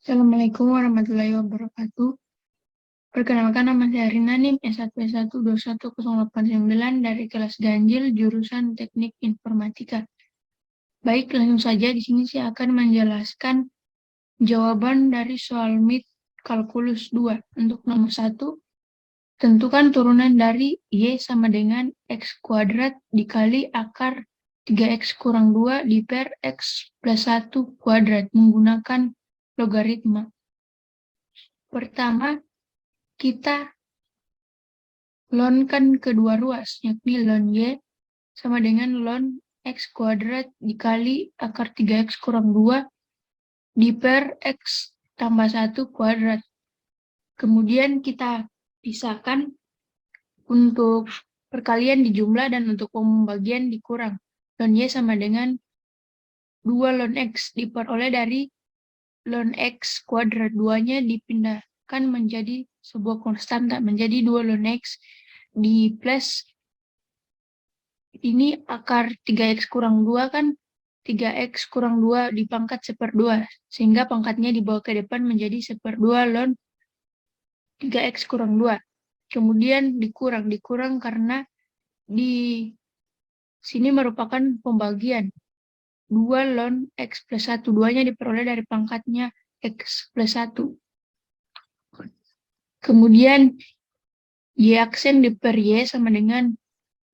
Assalamualaikum warahmatullahi wabarakatuh. Perkenalkan, nama saya Rina NIM S1P1210899 dari kelas Ganjil jurusan Teknik Informatika. Baik, langsung saja di sini saya akan menjelaskan jawaban dari soal MIT Kalkulus 2. Untuk nomor 1, tentukan turunan dari Y sama dengan X kuadrat dikali akar 3X kurang 2 per X plus 1 kuadrat menggunakan logaritma. Pertama, kita lonkan kedua ruas, yakni ln Y sama dengan ln X kuadrat dikali akar 3X kurang 2 per X tambah 1 kuadrat. Kemudian kita pisahkan untuk perkalian dijumlah dan untuk pembagian dikurang. Ln Y sama dengan 2 ln X diperoleh dari ln X kuadrat. 2-nya dipindahkan menjadi sebuah konstanta, menjadi 2 ln X di plus ini akar 3X kurang 2 kan 3X kurang 2 dipangkat 1/2, sehingga pangkatnya dibawa ke depan menjadi 1/2 ln 3X kurang 2. Kemudian dikurang karena di sini merupakan pembagian 2 ln X plus 1. 2-nya diperoleh dari pangkatnya X plus 1. Kemudian Y aksen per Y sama dengan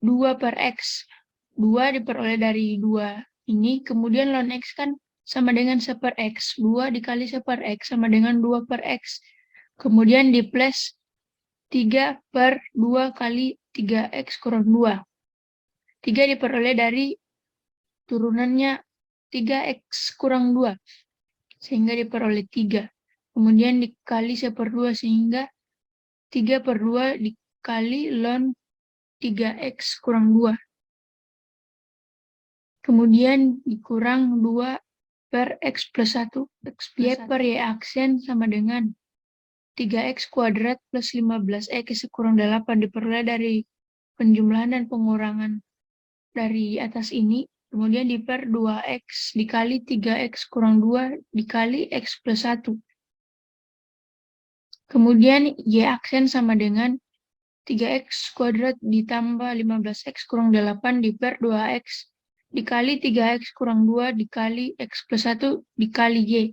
2 per X. 2 diperoleh dari 2 ini, kemudian ln X kan sama dengan 1/X. 2 dikali 1/X sama dengan 2 per X. Kemudian di plus 3/2 kali 3X kurang 2. 3 diperoleh dari turunannya 3X kurang 2, sehingga diperoleh 3. Kemudian dikali 1/2, sehingga 3/2 dikali ln 3X kurang 2. Kemudian dikurang 2 per X plus 1. Y per Y aksen sama dengan 3X kuadrat plus 15X kurang 8 diperoleh dari penjumlahan dan pengurangan dari atas ini. Kemudian di per 2X dikali 3X kurang 2 dikali X plus 1. Kemudian Y aksen sama dengan 3X kuadrat ditambah 15X kurang 8 di per 2X dikali 3X kurang 2 dikali X plus 1 dikali Y.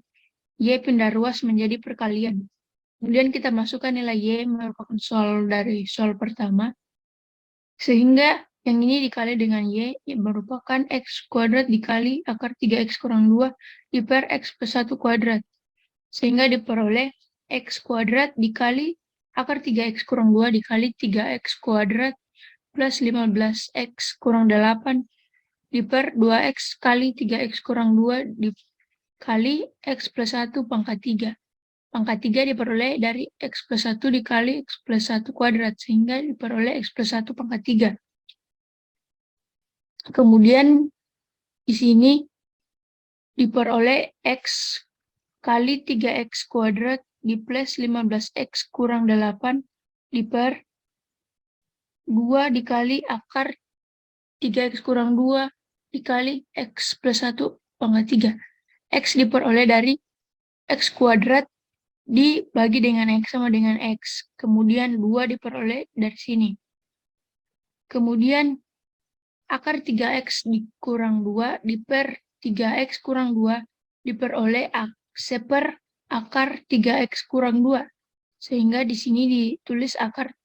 Y pindah ruas menjadi perkalian. Kemudian kita masukkan nilai Y merupakan soal dari soal pertama. Sehingga yang ini dikali dengan Y yang merupakan X kuadrat dikali akar 3X kurang 2 di per X plus 1 kuadrat. Sehingga diperoleh X kuadrat dikali akar 3X kurang 2 dikali 3X kuadrat plus 15X kurang 8 di per 2X kali 3X kurang 2 dikali X plus 1 pangkat 3. Pangkat 3 diperoleh dari X plus 1 dikali X plus 1 kuadrat, sehingga diperoleh X plus 1 pangkat 3. Kemudian di sini diperoleh X kali 3X kuadrat di plus 15X kurang 8 di per 2 dikali akar 3X kurang 2 dikali X plus 1 pangkat 3. X diperoleh dari X kuadrat dibagi dengan X sama dengan X. Kemudian 2 diperoleh dari sini. Kemudian akar 3X dikurang 2 di per 3X kurang 2 diperoleh seper akar 3X kurang 2. Sehingga di sini ditulis akar,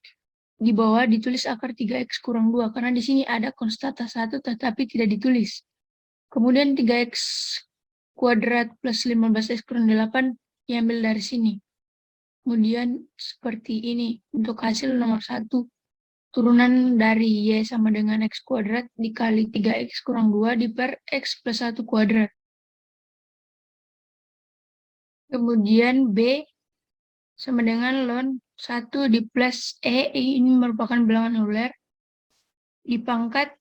di bawah ditulis akar 3X kurang 2, karena di sini ada konstanta 1 tetapi tidak ditulis. Kemudian 3X kuadrat plus 15X kurang 8 diambil dari sini. Kemudian seperti ini untuk hasil nomor 1. Turunan dari Y sama dengan X kuadrat dikali 3X kurang 2 di per X plus 1 kuadrat. Kemudian B sama dengan ln 1 di plus E, ini merupakan bilangan angular, dipangkat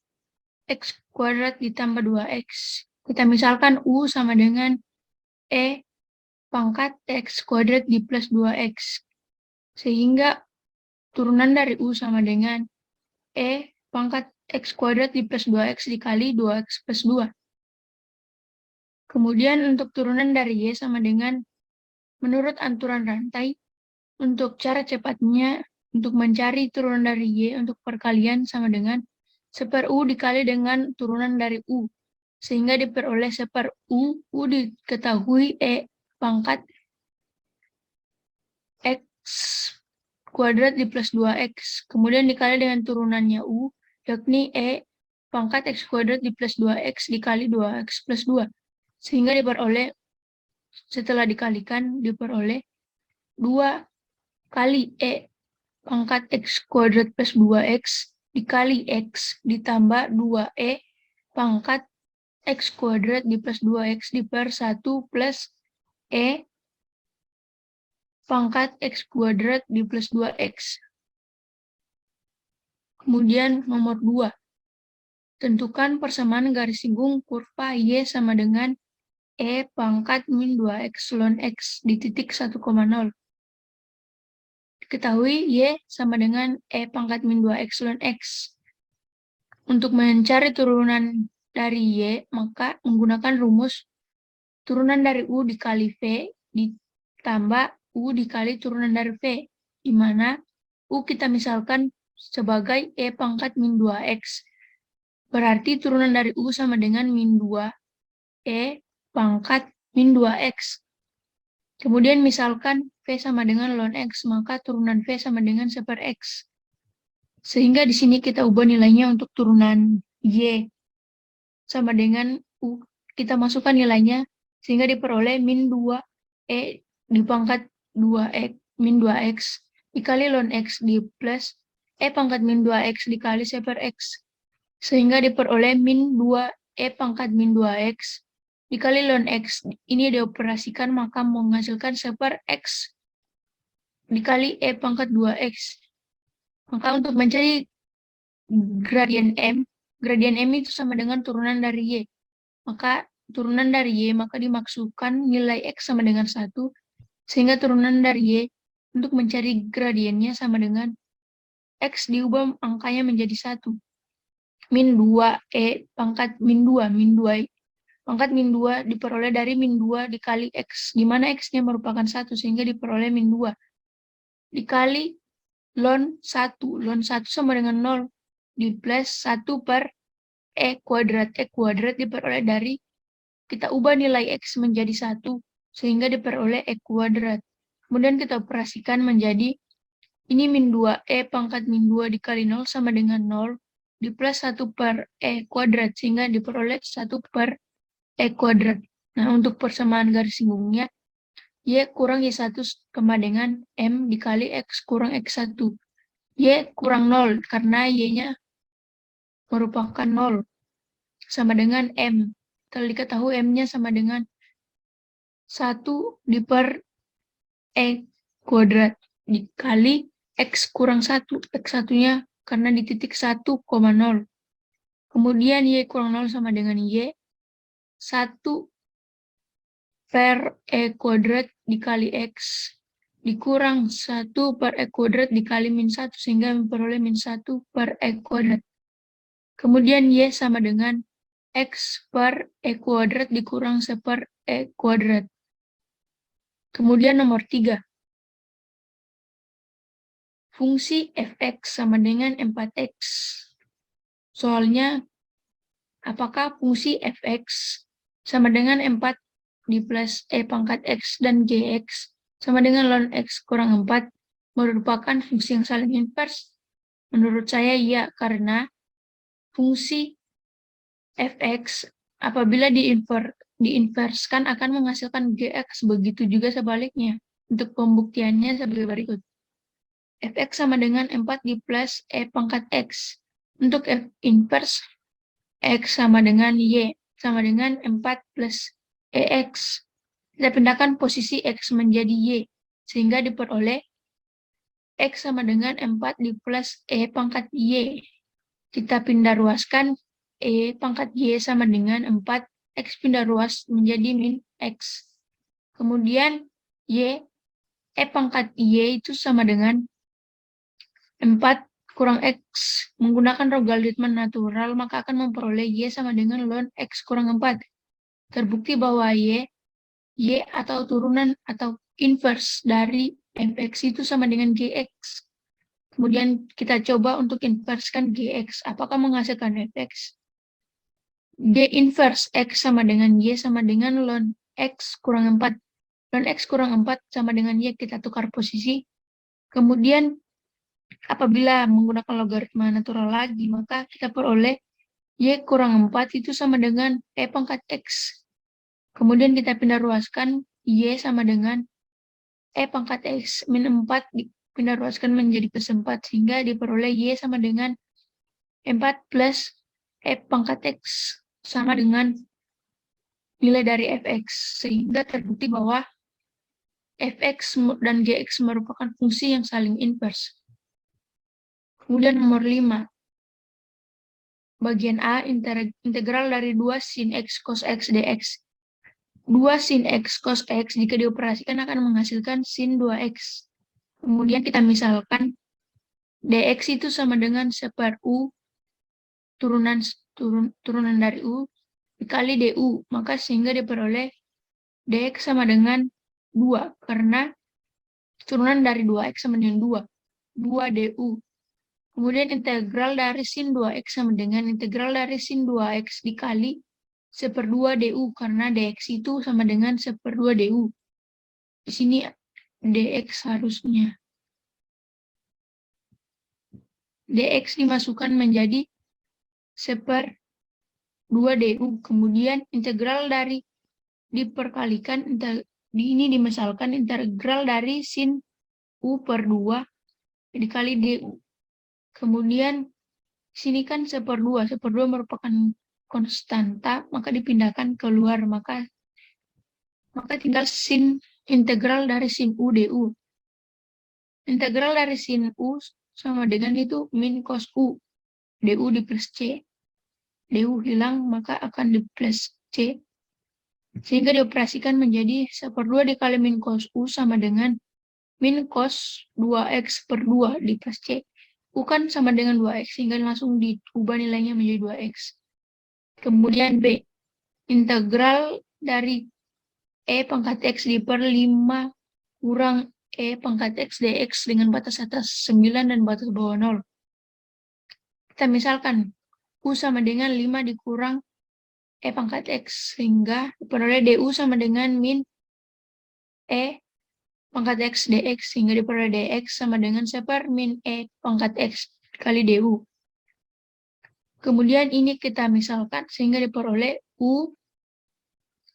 X kuadrat ditambah 2X. Kita misalkan U sama dengan E pangkat X kuadrat di plus 2X. Sehingga turunan dari U sama dengan E pangkat X kuadrat di plus 2X dikali 2X plus 2. Kemudian untuk turunan dari Y sama dengan Menurut aturan rantai, untuk cara cepatnya, untuk mencari turunan dari Y untuk perkalian sama dengan 1/U dikali dengan turunan dari U. Sehingga diperoleh 1/U, U diketahui E pangkat X kuadrat di plus 2X. Kemudian dikali dengan turunannya U, yakni E pangkat X kuadrat di plus 2X dikali 2X plus 2. Sehingga diperoleh, setelah dikalikan, diperoleh 2 kali E pangkat X kuadrat plus 2X dikali X ditambah 2E pangkat X kuadrat di plus 2X diper 1 plus E pangkat X kuadrat di plus 2X. Kemudian nomor 2. Tentukan persamaan garis singgung kurva Y sama dengan E pangkat min 2X ln X di titik 1,0. Diketahui Y sama dengan E pangkat min 2X ln X. Untuk mencari turunan dari Y, maka menggunakan rumus turunan dari U dikali V ditambah U dikali turunan dari V, di mana U kita misalkan sebagai E pangkat min 2X. Berarti turunan dari U sama dengan min 2 E pangkat min 2X. Kemudian misalkan V sama dengan ln X, maka turunan V sama dengan 1/X. Sehingga di sini kita ubah nilainya untuk turunan Y sama dengan U. Kita masukkan nilainya sehingga diperoleh min 2 E di pangkat 2X min 2X dikali ln X di plus E pangkat min 2X dikali 1/X. Sehingga diperoleh min 2 E pangkat min 2X dikali ln X. Ini dioperasikan maka menghasilkan 1/X dikali E pangkat 2X. Maka untuk mencari gradien M itu sama dengan turunan dari Y. Maka turunan dari Y, maka dimaksudkan nilai X sama dengan 1, sehingga turunan dari Y untuk mencari gradiennya sama dengan X diubah angkanya menjadi 1. Min 2 E pangkat min 2 pangkat min 2 diperoleh dari min 2 dikali X, di mana X-nya merupakan 1, sehingga diperoleh min 2 dikali ln 1 sama dengan 0 di plus 1 per E kuadrat diperoleh dari, kita ubah nilai X menjadi 1 sehingga diperoleh E kuadrat. Kemudian kita operasikan menjadi ini min 2 E pangkat min 2 dikali 0 sama dengan 0 di plus 1 per E kuadrat sehingga diperoleh 1 per E kuadrat. Nah, untuk persamaan garis singgungnya, Y kurang Y1 sama dengan M dikali X kurang X1. Y kurang 0 karena Y-nya merupakan 0 sama dengan M. Telah diketahui M-nya sama dengan 1 di per E kuadrat dikali X kurang 1. X1-nya karena di titik 1,0. Kemudian Y kurang 0 sama dengan Y 1 per E kuadrat dikali X dikurang 1 per E kuadrat dikali min 1 sehingga memperoleh min 1 per E kuadrat. Kemudian Y sama dengan X per E kuadrat dikurang 1 per E kuadrat. Kemudian nomor 3. Fungsi fx sama dengan 4x. Soalnya, apakah fungsi fx sama dengan 4 di plus E pangkat X dan Gx sama dengan ln X kurang 4 merupakan fungsi yang saling invers? Menurut saya iya, karena fungsi fx apabila diinverskan akan menghasilkan Gx, begitu juga sebaliknya. Untuk pembuktiannya sebagai berikut. Fx sama dengan 4 di plus E pangkat X. Untuk F inverse, X sama dengan Y, sama dengan 4 plus EX. Kita pindahkan posisi X menjadi Y, sehingga diperoleh X sama dengan 4 di plus E pangkat Y. Kita pindah ruaskan E pangkat Y sama dengan 4, X pindah ruas menjadi min X. Kemudian Y, E pangkat Y itu sama dengan 4 kurang X. Menggunakan logaritma natural, maka akan memperoleh Y sama dengan ln X kurang 4. Terbukti bahwa Y atau turunan atau inverse dari fx itu sama dengan gx. Kemudian kita coba untuk inversekan gx. Apakah menghasilkan fx? G inverse x sama dengan y sama dengan ln x kurang 4. Ln x kurang 4 sama dengan y, kita tukar posisi. Kemudian apabila menggunakan logaritma natural lagi, maka kita peroleh y kurang 4 itu sama dengan e pangkat x. Kemudian kita pindah ruaskan, y sama dengan e pangkat x min 4 dipindah ruaskan menjadi ke 4, sehingga diperoleh y sama dengan 4 plus e pangkat x sama dengan nilai dari fx, sehingga terbukti bahwa fx dan gx merupakan fungsi yang saling inverse. Kemudian nomor 5. Bagian A, integral dari 2 sin x cos x dx. 2 sin x cos x jika dioperasikan akan menghasilkan sin 2x. Kemudian kita misalkan dx itu sama dengan seper u turunan dari u dikali du, maka sehingga diperoleh dx sama dengan 2 karena turunan dari 2x sama dengan 2 du. Kemudian integral dari sin 2x sama dengan integral dari sin 2x dikali seperdua du, karena dx itu sama dengan seperdua du. Di sini dx harusnya. Dx dimasukkan menjadi seperdua du. Kemudian integral dari diperkalikan, ini dimisalkan integral dari sin u per 2 dikali du. Kemudian sini kan seperdua merupakan konstanta, maka dipindahkan keluar, maka tinggal sin integral dari sin u du. Integral dari sin u sama dengan itu min cos u, du di plus c. Du hilang, maka akan di plus c. Sehingga dioperasikan menjadi seperdua dikali min cos u sama dengan min cos 2x per 2 di plus c. U kan sama dengan 2x, sehingga langsung diubah nilainya menjadi 2x. Kemudian B, integral dari e pangkat x diper 5 kurang e pangkat x dx dengan batas atas 9 dan batas bawah 0. Kita misalkan u sama dengan 5 dikurang e pangkat x, sehingga diperoleh du sama dengan min e pangkat x dx, sehingga diperoleh dx sama dengan seper min e pangkat x kali du. Kemudian ini kita misalkan sehingga diperoleh u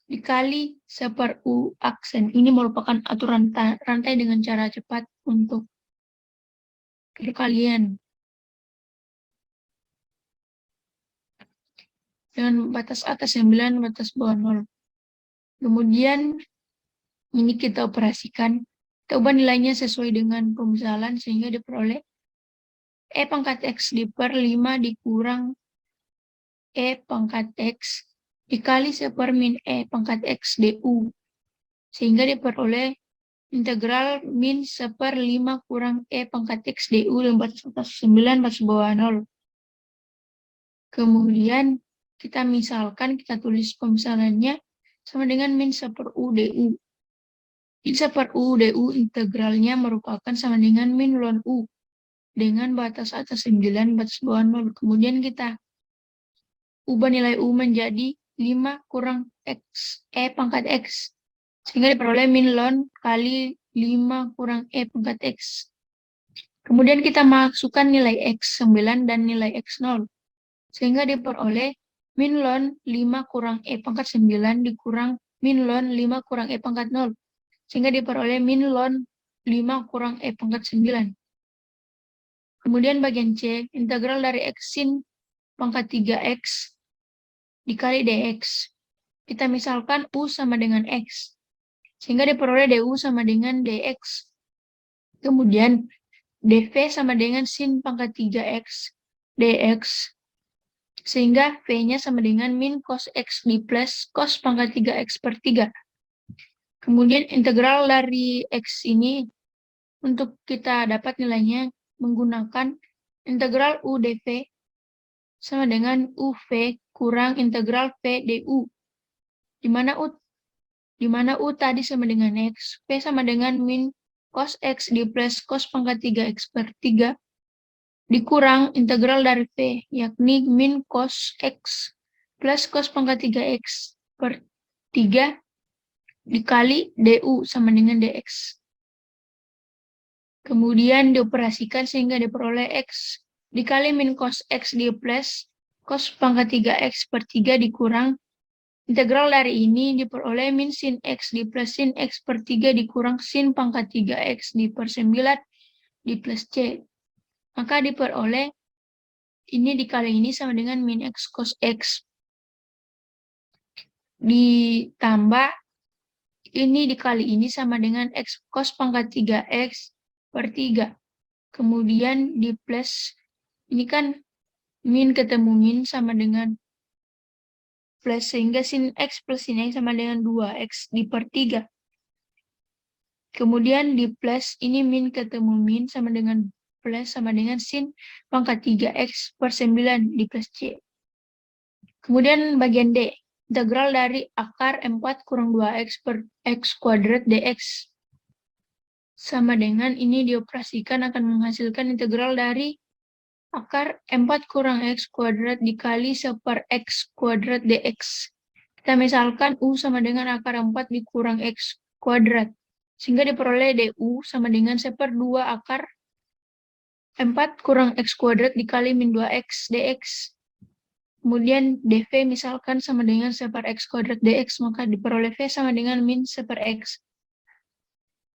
dikali seper u aksen. Ini merupakan aturan rantai dengan cara cepat untuk perkalian dengan batas atas 9, batas bawah 0. Kemudian ini kita operasikan, kita ubah nilainya sesuai dengan pemisalan, sehingga diperoleh e pangkat x diper 5 dikurang e pangkat x dikali seper min e pangkat x du, sehingga diperoleh integral min seper 5 kurang e pangkat x du dan batas atas 9, batas bawah 0. Kemudian kita misalkan, kita tulis pemisalannya sama dengan min seper u du. Min seper u du integralnya merupakan sama dengan min ln u dengan batas atas 9, batas bawah 0. Kemudian kita ubah nilai u menjadi 5 kurang x e pangkat x, sehingga diperoleh min ln kali 5 kurang e pangkat x. Kemudian kita masukkan nilai x9 dan nilai x0, sehingga diperoleh min ln 5 kurang e pangkat 9 dikurang min ln 5 kurang e pangkat 0, sehingga diperoleh min ln 5 kurang e pangkat 9. Kemudian bagian C, integral dari x sin pangkat 3x dikali dx. Kita misalkan u sama dengan x, sehingga diperoleh du sama dengan dx. Kemudian dv sama dengan sin pangkat 3x dx, sehingga v-nya sama dengan min cos x di plus cos pangkat 3x per 3. Kemudian integral dari x ini untuk kita dapat nilainya menggunakan integral u dv sama dengan uv kurang integral v du, di mana u di mana U tadi sama dengan X, P sama dengan min cos X di plus cos pangkat 3X per 3 dikurang integral dari V, yakni min cos X plus cos pangkat 3X per 3 dikali DU sama dengan DX. Kemudian dioperasikan sehingga diperoleh X dikali min cos X di plus cos pangkat 3X per 3 dikurang integral dari ini diperoleh min sin X di plus sin X per 3 dikurang sin pangkat 3X di per 9 di plus C. Maka diperoleh ini dikali ini sama dengan min X cos X. Ditambah ini dikali ini sama dengan X cos pangkat 3X per 3. Kemudian di plus, ini kan min ketemu min sama dengan plus, sehingga sin X plus sin X sama dengan 2X di per 3. Kemudian di plus, ini min ketemu min sama dengan plus sama dengan sin pangkat 3X per 9 di plus C. Kemudian bagian D, integral dari akar 4 kurang 2X per X kuadrat dx. Sama dengan ini dioperasikan akan menghasilkan integral dari akar 4 kurang X kuadrat dikali 1 per X kuadrat dx. Kita misalkan U sama dengan akar 4 dikurang X kuadrat. Sehingga diperoleh DU sama dengan 1 per 2 akar 4 kurang X kuadrat dikali min 2X dx. Kemudian dV misalkan sama dengan 1 per X kuadrat dx, maka diperoleh V sama dengan min 1 per X.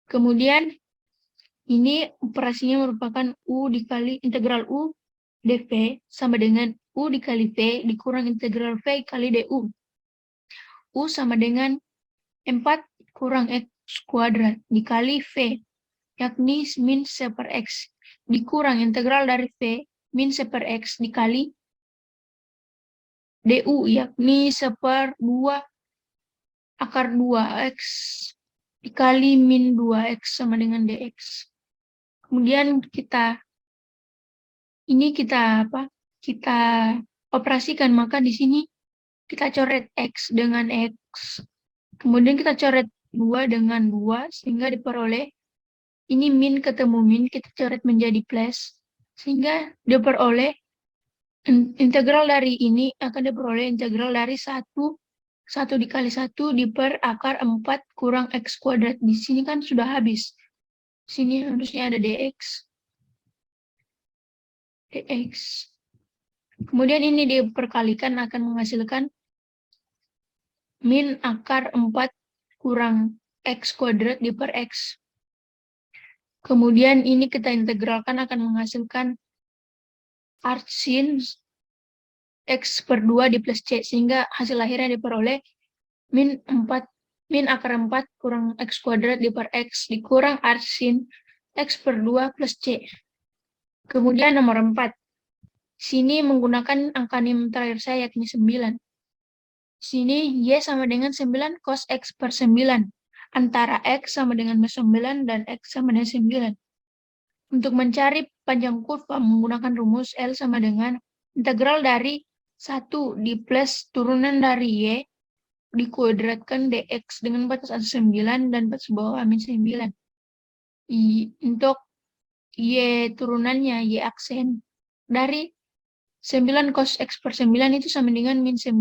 Kemudian ini operasinya merupakan U dikali integral U dV sama dengan U dikali V dikurang integral V kali DU. U sama dengan 4 kurang X kuadrat dikali V, yakni min 1 per X, dikurang integral dari V min 1 per X dikali DU, yakni 1 per 2 akar 2X dikali min 2X sama dengan DX. Kemudian kita operasikan, maka di sini kita coret X dengan X. Kemudian kita coret 2 dengan 2, sehingga diperoleh ini min ketemu min, kita coret menjadi plus, sehingga diperoleh integral dari ini akan diperoleh integral dari 1 dikali 1 di per akar 4 kurang X kuadrat. Di sini kan sudah habis. Sini harusnya ada dx. Kemudian ini diperkalikan akan menghasilkan min akar 4 kurang X kuadrat di per X. Kemudian ini kita integralkan akan menghasilkan arc sin X per 2 di plus C, sehingga hasil akhirnya diperoleh min akar 4 kurang X kuadrat di per X dikurang arc sin X per 2 plus C. Kemudian nomor 4. Sini menggunakan angka nim terakhir saya, yakni 9. Sini Y sama dengan 9 cos X per 9. Antara X sama dengan 9 dan X sama dengan 9. Untuk mencari panjang kurva menggunakan rumus L sama dengan integral dari 1 di plus turunan dari Y dikuadratkan dx dengan batas atas 9 dan batas bawah min 9. Untuk Y turunannya, Y aksen dari 9 cos X per 9 itu sama dengan min 9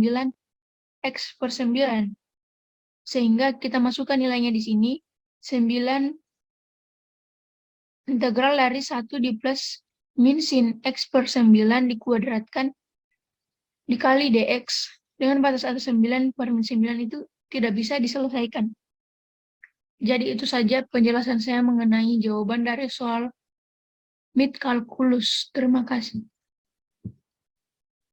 X per 9. Sehingga kita masukkan nilainya di sini. 9 integral dari 1 di plus min sin X per 9 dikuadratkan dikali dx dengan batas atas 9 per min 9 itu tidak bisa diselesaikan. Jadi itu saja penjelasan saya mengenai jawaban dari soal mid kalkulus. Terima kasih.